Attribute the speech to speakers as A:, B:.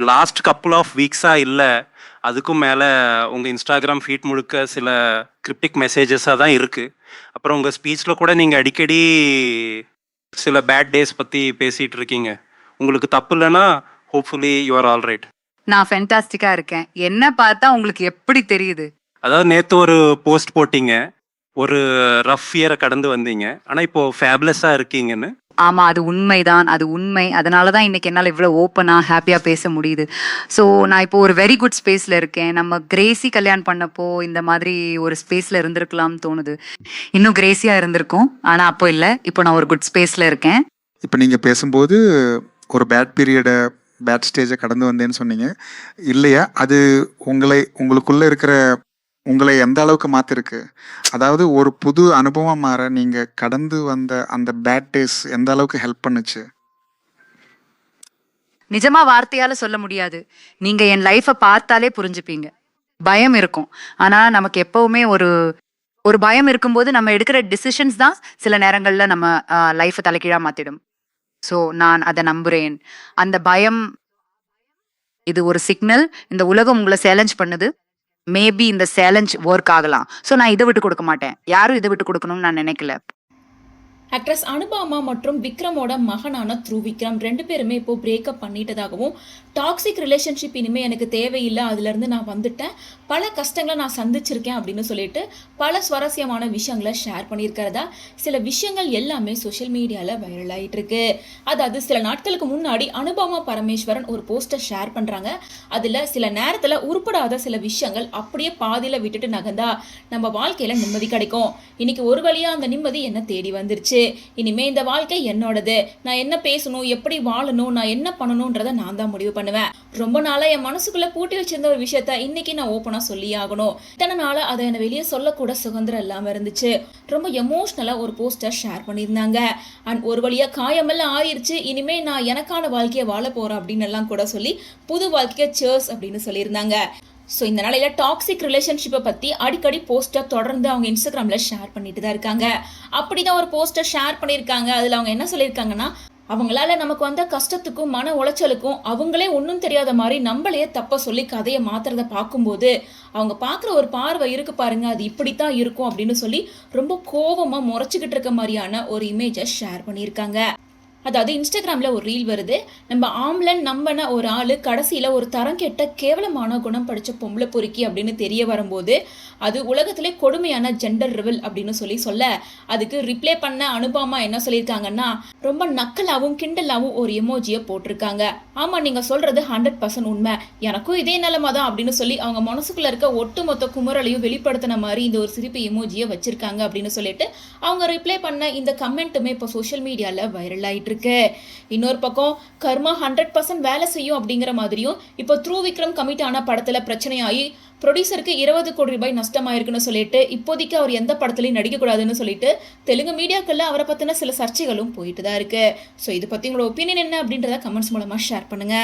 A: Last couple of வீக்ஸாக இல்லை, அதுக்கும் மேலே உங்கள் இன்ஸ்டாகிராம் ஃபீட் முழுக்க சில கிரிப்டிக் மெசேஜஸாக தான் இருக்குது. அப்புறம் உங்கள் ஸ்பீச்சில் கூட நீங்கள் அடிக்கடி சில பேட் டேஸ் பற்றி பேசிகிட்டு இருக்கீங்க. உங்களுக்கு தப்பு இல்லைன்னா hopefully you are all right.
B: நான் ஃபென்டாஸ்டிக்கா இருக்கேன். என்ன பார்த்தா உங்களுக்கு எப்படி தெரியுது?
A: அதாவது நேற்று ஒரு போஸ்ட் போட்டீங்க, ஒரு ரஃப் இயரை கடந்து வந்தீங்க, ஆனால் இப்போ ஃபேப்லஸாக இருக்கீங்கன்னு.
B: ஆமா, அது உண்மைதான், அது உண்மை. அதனால தான் இன்னைக்கு என்னால் இவ்வளோ ஓப்பனாக ஹாப்பியாக பேச முடியுது. ஸோ நான் இப்போ ஒரு வெரி குட் ஸ்பேஸில் இருக்கேன். நம்ம கிரேசி கல்யாணம் பண்ணப்போ இந்த மாதிரி ஒரு ஸ்பேஸில் இருந்திருக்கலாம்னு தோணுது. இன்னும் கிரேசியாக இருந்திருக்கும், ஆனால் அப்போ இல்லை. இப்போ நான் ஒரு குட் ஸ்பேஸில் இருக்கேன்.
C: இப்போ நீங்கள் பேசும்போது ஒரு பேட் ஸ்டேஜை கடந்து வந்தேன்னு சொன்னீங்க இல்லையா? அது உங்களுக்குள்ளே இருக்கிற உங்களை எந்த அளவுக்கு மாற்றிருக்கு? அதாவது ஒரு புது அனுபவம் மாற நீங்கள் கடந்து வந்த அந்த பேட் டேஸ் எந்த அளவுக்கு ஹெல்ப் பண்ணுச்சு?
B: நிஜமா வார்த்தையால சொல்ல முடியாது. நீங்க என் லைஃப்பை பார்த்தாலே புரிஞ்சுப்பீங்க. பயம் இருக்கும், ஆனா நமக்கு எப்பவுமே ஒரு பயம் இருக்கும்போது நம்ம எடுக்கிற டிசிஷன்ஸ் தான் சில நேரங்கள்ல நம்ம லைஃப்பை தலைகீழா மாத்திடும். ஸோ நான் அதை நம்புறேன். அந்த பயம் இது ஒரு சிக்னல். இந்த உலகம் உங்களை சேலஞ்ச் பண்ணுது. மேபி இந்த சேலஞ்ச் ஒர்க் ஆகலாம். ஸோ நான் இதை விட்டு கொடுக்க மாட்டேன். யாரும் இதை விட்டு கொடுக்கணும்னு நான் நினைக்கல.
D: ஆக்ட்ரஸ் அனுபாமா மற்றும் விக்ரமோட மகனான த்ரூ விக்ரம் 2 பேருமே இப்போ பிரேக்கப் பண்ணிட்டதாகவும், டாக்ஸிக் ரிலேஷன்ஷிப் இனிமேல் எனக்கு தேவையில்லை, அதுலேருந்து நான் வந்துட்டேன், பல கஷ்டங்களை நான் சந்திச்சிருக்கேன் அப்படின்னு சொல்லிட்டு பல சுவாரஸ்யமான விஷயங்களை ஷேர் பண்ணியிருக்கிறதா சில விஷயங்கள் எல்லாமே சோஷியல் மீடியாவில் வைரல் ஆகிட்டு இருக்கு. அதாவது சில நாட்களுக்கு முன்னாடி அனுபாமா பரமேஸ்வரன் ஒரு போஸ்டர் ஷேர் பண்ணுறாங்க. அதில் சில நேரத்தில் உருப்படாத சில விஷயங்கள் அப்படியே பாதியில் விட்டுட்டு நகர்ந்தா நம்ம வாழ்க்கையில் நிம்மதி கிடைக்கும். இன்னைக்கு ஒரு வழியாக அந்த நிம்மதி என்ன தேடி வந்துருச்சு. இனிமே இந்த வாழ்க்கை என்னோடது. நான் என்ன பேசணும், எப்படி வாழணும், நான் என்ன பண்ணணும்ன்றத நான் தான் முடிவு பண்ணுவேன். ரொம்ப நாளா என் மனசுக்குள்ள பூட்டி வச்சிருந்த ஒரு விஷயத்த இன்னைக்கு நான் ஓப்பனா சொல்லி ஆகணும். இத்தனை நாளா அதை என்ன வெளியே சொல்லக்கூட சுதந்திரம் இல்லாம இருந்துச்சு. ரொம்ப எமோஷனலா ஒரு போஸ்டர் ஷேர் பண்ணியிருந்தாங்க. அண்ட் ஒரு வழியா காயமெல்லாம் ஆறிடுச்சு, இனிமே நான் எனக்கான வாழ்க்கையை வாழ போறேன் அப்படின்னு எல்லாம் கூட சொல்லி புது வாழ்க்கையை சேர்ஸ் அப்படின்னு சொல்லியிருந்தாங்க. ஸோ இந்த நாளையில் டாக்ஸிக் ரிலேஷன்ஷிப்பை பற்றி அடிக்கடி போஸ்டர் தொடர்ந்து அவங்க இன்ஸ்டாகிராமில் ஷேர் பண்ணிட்டு தான் இருக்காங்க. அப்படி தான் ஒரு போஸ்டர் ஷேர் பண்ணியிருக்காங்க. அதில் அவங்க என்ன சொல்லியிருக்காங்கன்னா, அவங்களால நமக்கு வந்த கஷ்டத்துக்கும் மன உளைச்சலுக்கும் அவங்களே ஒன்றும் தெரியாத மாதிரி நம்மளையே தப்ப சொல்லி கதையை மாத்துறத பார்க்கும்போது அவங்க பார்க்குற ஒரு பார்வை இருக்கு பாருங்க, அது இப்படித்தான் இருக்கும் அப்படின்னு சொல்லி ரொம்ப கோபமாக முறைச்சிக்கிட்டு இருக்க மாதிரியான ஒரு இமேஜை ஷேர் பண்ணியிருக்காங்க. அதாவது இன்ஸ்டாகிராமில் ஒரு ரீல் வருது. நம்ம ஆம்லன் நம்பின ஒரு ஆள் கடைசியில் ஒரு தரம் கெட்ட கேவலமான குணம் படித்த பொம்பளை பொறுக்கி அப்படின்னு தெரிய வரும்போது அது உலகத்திலே கொடுமையான ஜெண்டர் ரிவல் அப்படின்னு சொல்ல அதுக்கு ரிப்ளை பண்ண அனுபாமா என்ன சொல்லியிருக்காங்கன்னா, ரொம்ப நக்கலாகவும் கிண்டலாகவும் ஒரு எமோஜியை போட்டிருக்காங்க. ஆமாம், நீங்கள் சொல்கிறது 100% உண்மை, எனக்கும் இதே நிலைமை தான் அப்படின்னு சொல்லி அவங்க மனசுக்குள்ளே இருக்க ஒட்டுமொத்த குமுறலையும் வெளிப்படுத்தின மாதிரி இந்த ஒரு சிரிப்பு எமோஜியை வச்சிருக்காங்க அப்படின்னு சொல்லிட்டு அவங்க ரிப்ளை பண்ண இந்த கமெண்ட்டுமே இப்போ சோஷியல் மீடியாவில் வைரல் ஆகிட்டு இருக்கு. இன்னொரு பக்கம் கர்மா 100% வேலை செய்யும் அப்படிங்கிற மாதிரியும் இப்போ த்ரூ விக்ரம் கமிட் ஆன படத்துல பிரச்சனையாகி ப்ரொடியூசருக்கு 20 கோடி ரூபாய் நஷ்டமாயிருக்குன்னு சொல்லிட்டு இப்போதைக்கு அவர் எந்த படத்துலையும் நடிக்கக்கூடாதுன்னு சொல்லிட்டு தெலுங்கு மீடியாக்கள்ல அவரை பத்தின சில சர்ச்சைகளும் போயிட்டு தான் இருக்கு. ஸோ இதை பத்தி உங்களோட ஒப்பீனியன் என்ன அப்படின்றத கமெண்ட்ஸ் மூலமா ஷேர் பண்ணுங்க.